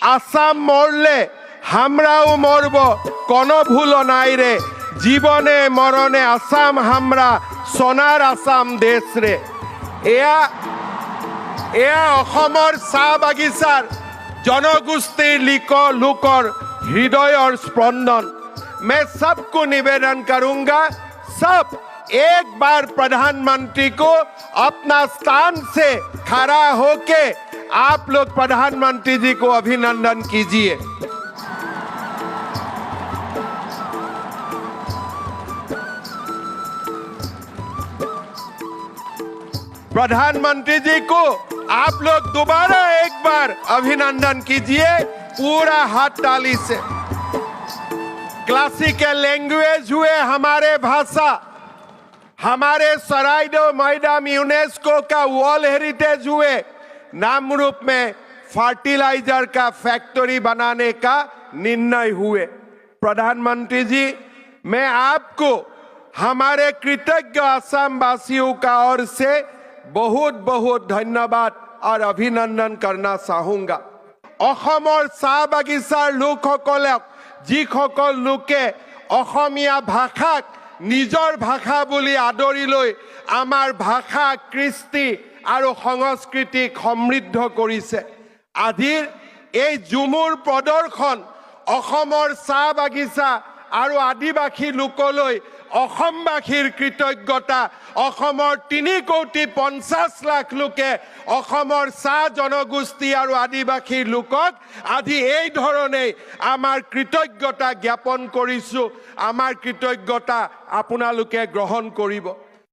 আসাম মৰলে আমৰাও মৰব, কোনো ভুল নাই ৰে। জীবনে মৰণে আসাম হামৰা, সোনাৰ আসাম দেশ ৰে। এয়া অসমৰ চাহ বাগিচাৰ জনগোষ্ঠীৰ লোকৰ হৃদয়ৰ স্পন্দন। मैं सबको निवेदन करूंगा, सब एक बार प्रधानमंत्री को अपना स्थान से खड़ा होके आप लोग प्रधानमंत्री जी को अभिनंदन कीजिए। प्रधानमंत्री जी को आप लोग दोबारा एक बार अभिनंदन कीजिए पूरा हाथ ताली से। क्लासिकल लैंग्वेज हुए हमारे भाषा, हमारे सराइडो मैदाम यूनेस्को का वर्ल्ड हेरिटेज हुए, नामरूप में फर्टिलाइजर का फैक्ट्री बनाने का निर्णय हुए। प्रधानमंत्री जी, मैं आपको हमारे कृतज्ञ असम वासियों का ओर से बहुत बहुत धन्यवाद और अभिनंदन करना चाहूंगा। অসমৰ চাহ বাগিচাৰ লোকসকলক যিসকল লোকে অসমীয়া ভাষাক নিজৰ ভাষা বুলি আদৰি লৈ আমাৰ ভাষা, কৃষ্টি আৰু সংস্কৃতিক সমৃদ্ধ কৰিছে, আজিৰ এই ঝুমুৰ প্ৰদৰ্শন অসমৰ চাহ বাগিচা আৰু আদিবাসী লোকলৈ অসমবাসীৰ কৃতজ্ঞতা। অসমৰ 3,50,00,000 লোকে অসমৰ চাহ জনগোষ্ঠী আৰু আদিবাসী লোকক আজি এই ধৰণে আমাৰ কৃতজ্ঞতা জ্ঞাপন কৰিছোঁ। আমাৰ কৃতজ্ঞতা আপোনালোকে গ্ৰহণ কৰিব।